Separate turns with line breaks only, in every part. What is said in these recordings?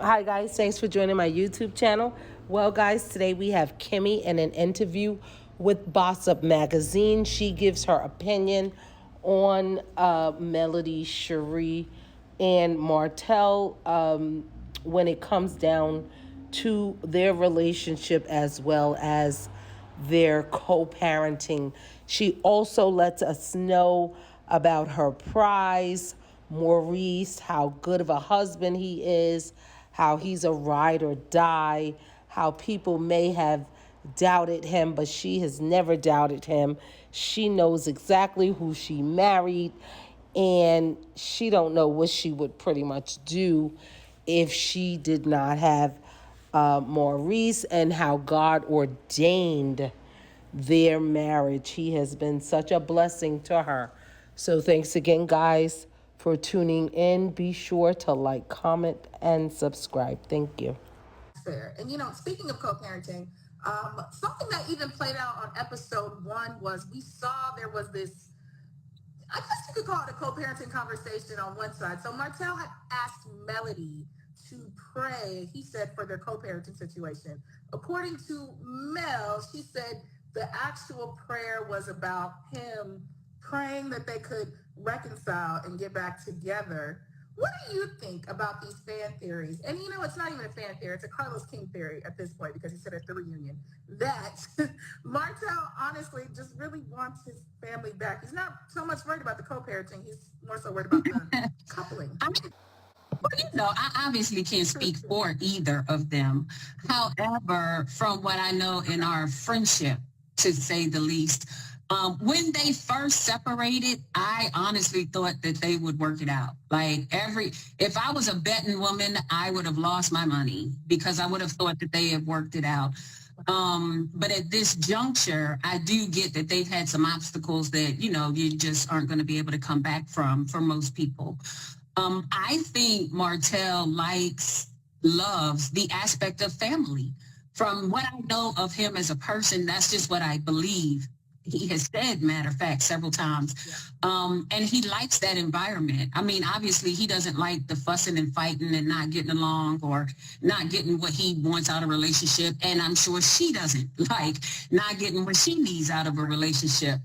Hi, guys. Thanks for joining my YouTube channel. Well, guys, today we have Kimmi in an interview with Boss Up Magazine. She gives her opinion on Melody, SHARI, and Martel when it comes down to their relationship as well as their co parenting. She also lets us know about her prize, Maurice, how good of a husband he is, how he's a ride or die, how people may have doubted him, but she has never doubted him. She knows exactly who she married, and she don't know what she would pretty much do if she did not have Maurice, and how God ordained their marriage. He has been such a blessing to her. So thanks again, guys, for tuning in. Be sure to like, comment, and subscribe. Thank you.
Fair. And speaking of co-parenting, something that even played out on episode 1 was we saw there was this, I guess you could call it a co-parenting conversation on one side. So Martel had asked Melody to pray, he said, for their co-parenting situation. According to Mel, she said the actual prayer was about him praying that they could reconcile and get back together. What do you think about these fan theories? And it's not even a fan theory, it's a Carlos King theory at this point, because he said at the reunion that Martel honestly just really wants his family back. He's not so much worried about the co-parenting, he's more so worried about the coupling.
I obviously can't speak for either of them. However, from what I know in our friendship, to say the least, when they first separated, I honestly thought that they would work it out. If I was a betting woman, I would have lost my money because I would have thought that they had worked it out. But at this juncture, I do get that they've had some obstacles that, you just aren't going to be able to come back from for most people. I think Martel loves the aspect of family. From what I know of him as a person, that's just what I believe. He has said, matter of fact, several times. And he likes that environment. I mean, obviously, he doesn't like the fussing and fighting and not getting along or not getting what he wants out of a relationship. And I'm sure she doesn't like not getting what she needs out of a relationship.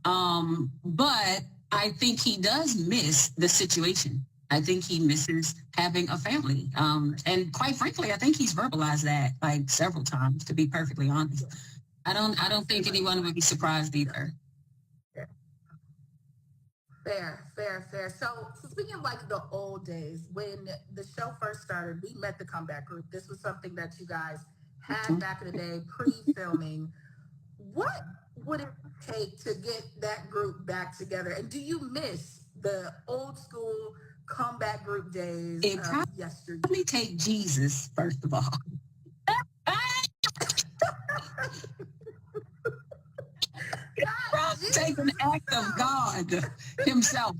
But I think he does miss the situation. I think he misses having a family. And quite frankly, I think he's verbalized that like several times, to be perfectly honest. I don't think anyone would be surprised either.
Fair. So speaking of like the old days, when the show first started, we met the comeback group. This was something that you guys had back in the day, pre-filming. What would it take to get that group back together? And do you miss the old school comeback group days
It
of yesterday?
probably take Jesus, first of all. Take an act of God himself.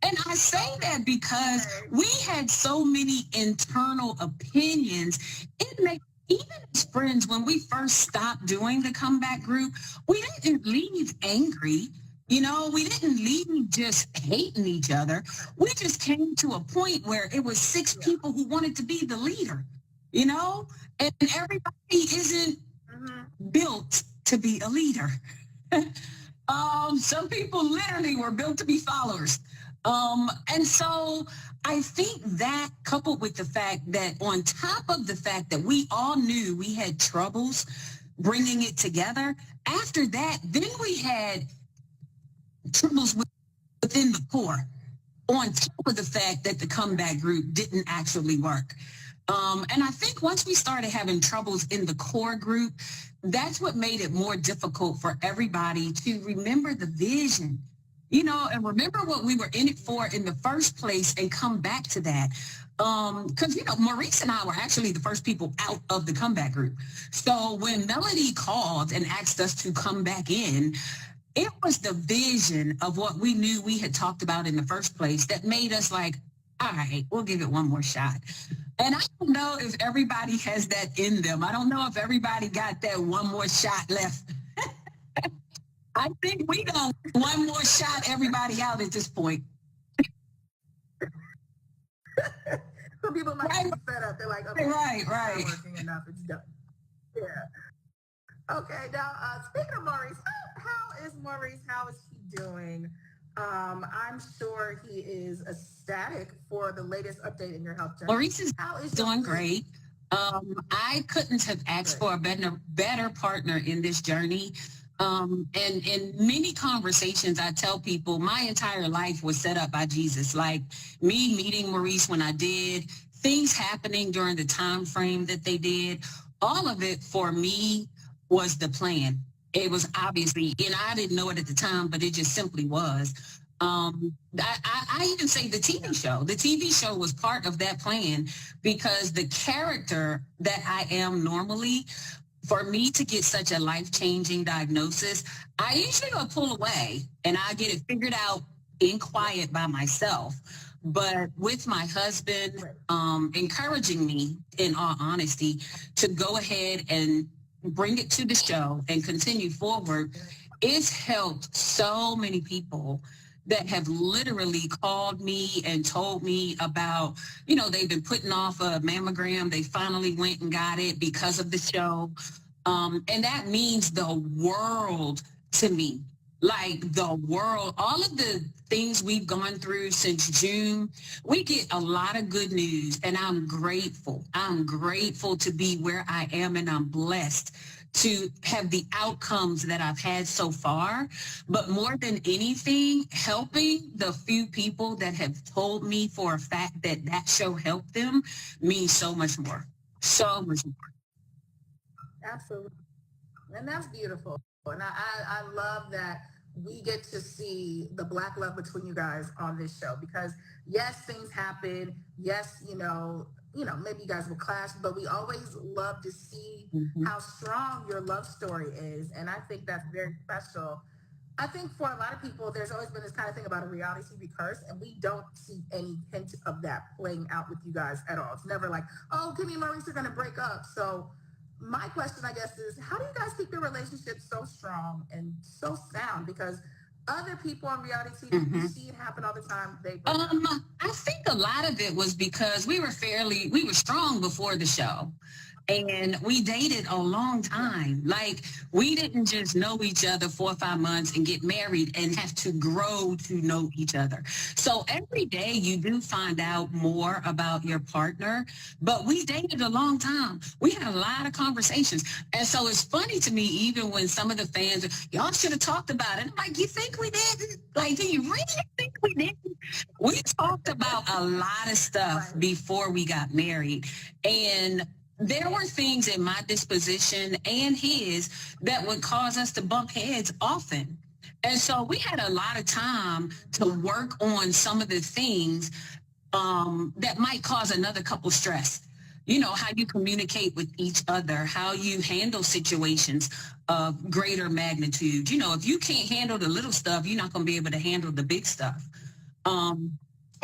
And I say that because we had so many internal opinions. It makes, even as friends, when we first stopped doing the comeback group, we didn't leave angry. We didn't leave just hating each other. We just came to a point where it was 6 people who wanted to be the leader, and everybody isn't built to be a leader. Some people literally were built to be followers. And so I think that, coupled with the fact that on top of the fact that we all knew we had troubles bringing it together, after that, then we had troubles within the core, on top of the fact that the comeback group didn't actually work. And I think once we started having troubles in the core group, that's what made it more difficult for everybody to remember the vision, and remember what we were in it for in the first place and come back to that. Because, Maurice and I were actually the first people out of the comeback group. So when Melody called and asked us to come back in, it was the vision of what we knew we had talked about in the first place that made us like, all right, we'll give it one more shot. And I don't know if everybody has that in them. I don't know if everybody got that one more shot left. I think we don't one more shot everybody out at this point.
Some people might
Right.
be fed up. They're like, okay,
Right.
it's not working enough. It's done. Yeah. Okay. Now, speaking of Maurice, how is Maurice? How is he doing? I'm sure he is ecstatic for the latest update in your health journey.
Maurice is doing great. I couldn't have asked for a better partner in this journey. And in many conversations, I tell people my entire life was set up by Jesus. Like me meeting Maurice when I did, things happening during the time frame that they did, all of it for me was the plan. It was obviously, and I didn't know it at the time, but it just simply was. I even say the TV show. The TV show was part of that plan because the character that I am normally, for me to get such a life-changing diagnosis, I usually will pull away and I get it figured out in quiet by myself. But with my husband encouraging me, in all honesty, to go ahead and bring it to the show and continue forward, it's helped so many people that have literally called me and told me about, they've been putting off a mammogram. They finally went and got it because of the show. And that means the world to me, like the world. All of the things we've gone through since June, we get a lot of good news, and I'm grateful. I'm grateful to be where I am, and I'm blessed to have the outcomes that I've had so far. But more than anything, helping the few people that have told me for a fact that that show helped them means so much more. So much more.
Absolutely. And that's beautiful. And I love that we get to see the Black love between you guys on this show, because yes, things happen. Yes, maybe you guys will clash, but we always love to see how strong your love story is. And I think that's very special. I think for a lot of people, there's always been this kind of thing about a reality TV curse, and we don't see any hint of that playing out with you guys at all. It's never like, oh, Kimmi and Maurice are going to break up. So my question, I guess, is how do you guys keep your relationship so strong and so sound? Because other people on reality TV, you see it happen all the time. They break up.
I think a lot of it was because we were strong before the show. And we dated a long time. Like, we didn't just know each other 4 or 5 months and get married and have to grow to know each other. So every day you do find out more about your partner, but we dated a long time. We had a lot of conversations. And so it's funny to me, even when some of the fans, y'all should have talked about it. I'm like, you think we didn't? Like, do you really think we didn't? We talked about a lot of stuff before we got married. And there were things in my disposition and his that would cause us to bump heads often. And so we had a lot of time to work on some of the things that might cause another couple stress. How you communicate with each other, how you handle situations of greater magnitude. If you can't handle the little stuff, you're not going to be able to handle the big stuff. And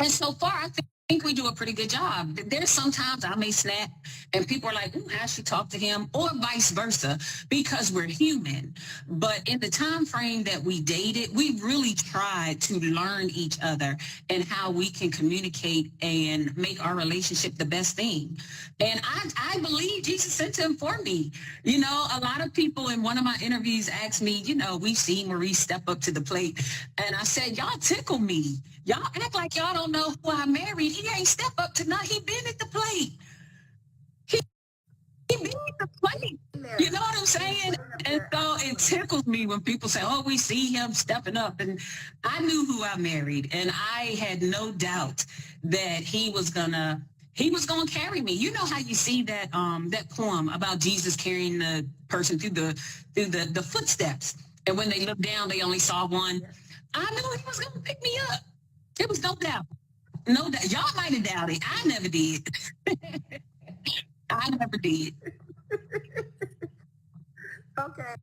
so far, I think we do a pretty good job. There's sometimes I may snap and people are like, ooh, how she talk to him, or vice versa, because we're human. But in the time frame that we dated, we really tried to learn each other and how we can communicate and make our relationship the best thing. And I believe Jesus sent him for me. A lot of people in one of my interviews asked me, we've seen Maurice step up to the plate. And I said, y'all tickle me. Y'all act like y'all don't know who I married. He ain't step up to nothing. He been at the plate. He been at the plate. You know what I'm saying? And so it tickles me when people say, oh, we see him stepping up. And I knew who I married. And I had no doubt that he was gonna carry me. You know how you see that that poem about Jesus carrying the person through the footsteps. And when they looked down, they only saw one. I knew he was gonna pick me up. There was no doubt. No doubt. Y'all might have doubted. I never did. I never did.
Okay.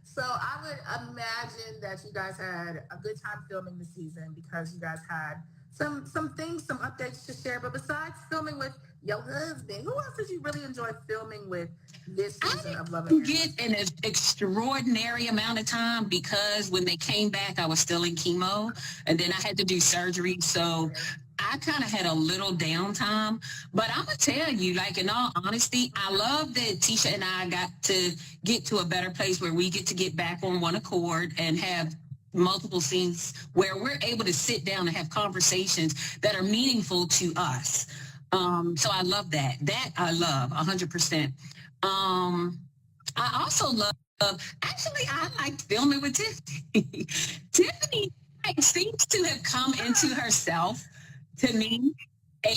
So I would imagine that you guys had a good time filming the season because you guys had some things, some updates to share. But besides filming with your husband, who else did you really enjoy filming with this season of Love and
Marriage? I didn't get an extraordinary amount of time because when they came back, I was still in chemo, and then I had to do surgery. So I kind of had a little downtime, but I'm gonna tell you, like in all honesty, I love that Tisha and I got to get to a better place where we get to get back on one accord and have multiple scenes where we're able to sit down and have conversations that are meaningful to us. So I love that. That I love 100%. Um, I also love, actually, I like filming with Tiffany. Tiffany like, seems to have come into herself to me,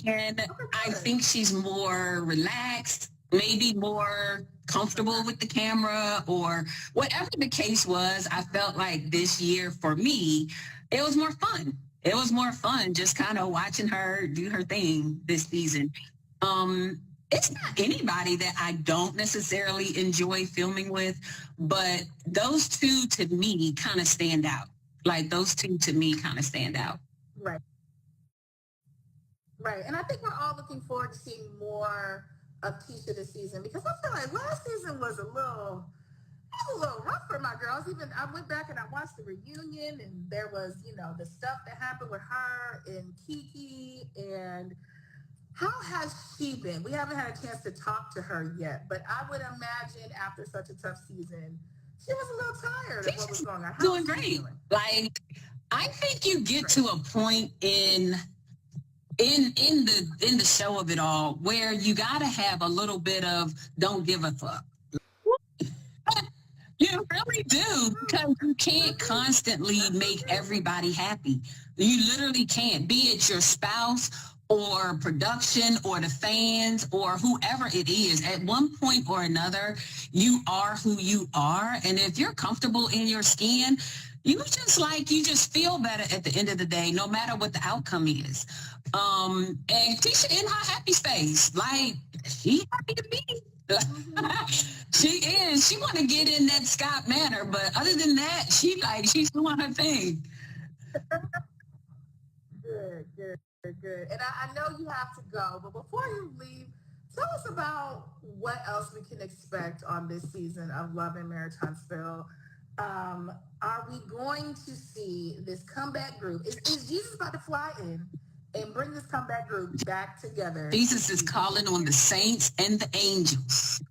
and I think she's more relaxed, maybe more comfortable with the camera, or whatever the case was. I felt like this year for me, it was more fun. It was more fun just kind of watching her do her thing this season. Um, it's not anybody that I don't necessarily enjoy filming with, but those two to me kind of stand out. Like those two to me kind of stand out.
Right. Right. And I think we're all looking forward to seeing more of Tisha this season because I feel like last season was a little rough for my girls. Even I went back and I watched the reunion and there was, the stuff that happened with her and Kiki. And how has she been? We haven't had a chance to talk to her yet, but I would imagine after such a tough season, she was a little tired of what was going on.
Doing great. Like I think you get to a point in the show of it all where you got to have a little bit of don't give a fuck. You really do, because you can't constantly make everybody happy. You literally can't, be it your spouse or production or the fans or whoever it is. At one point or another, you are who you are. And if you're comfortable in your skin, you just feel better at the end of the day, no matter what the outcome is. And Tisha in her happy space, like she happy to be. She is. She want to get in that Scott Manor, but other than that, she's doing her thing.
Good. And I know you have to go, but before you leave, tell us about what else we can expect on this season of Love in Maritinesville. Are we going to see this comeback group? Is Jesus about to fly in and bring this comeback group back together?
Jesus is calling on the saints and the angels.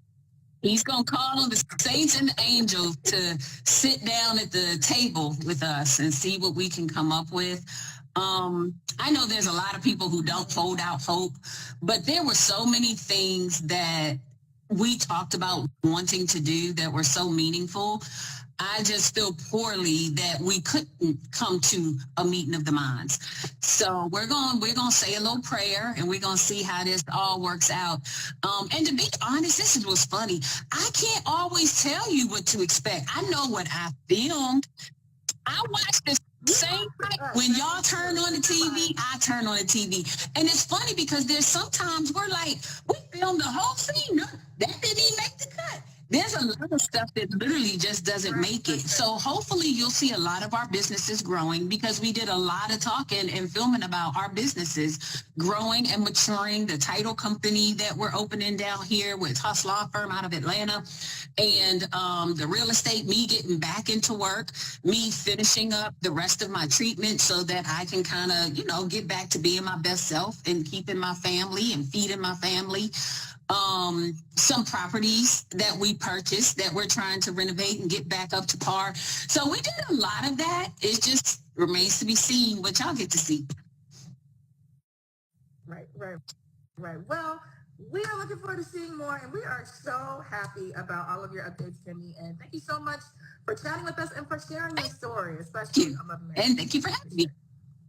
He's going to call on the saints and the angels to sit down at the table with us and see what we can come up with. I know there's a lot of people who don't hold out hope, but there were so many things that we talked about wanting to do that were so meaningful. I just feel poorly that we couldn't come to a meeting of the minds. So we're going to say a little prayer and we're going to see how this all works out. And to be honest, this was funny. I can't always tell you what to expect. I know what I filmed. I watched this same night. When y'all turn on the TV, I turn on the TV. And it's funny because there's sometimes we're like, we filmed the whole scene. No, that didn't even make the cut. There's a lot of stuff that literally just doesn't make it. So hopefully you'll see a lot of our businesses growing because we did a lot of talking and filming about our businesses growing and maturing. The title company that we're opening down here with Huss Law Firm out of Atlanta, and the real estate, me getting back into work, me finishing up the rest of my treatment so that I can kind of, get back to being my best self and keeping my family and feeding my family. Some properties that we purchased that we're trying to renovate and get back up to par. So we did a lot of that. It just remains to be seen what y'all get to see.
Right. Well, we are looking forward to seeing more, and we are so happy about all of your updates, Kimmi. And thank you so much for chatting with us and for sharing your story, especially on Love and Marriage.
And thank you for having me.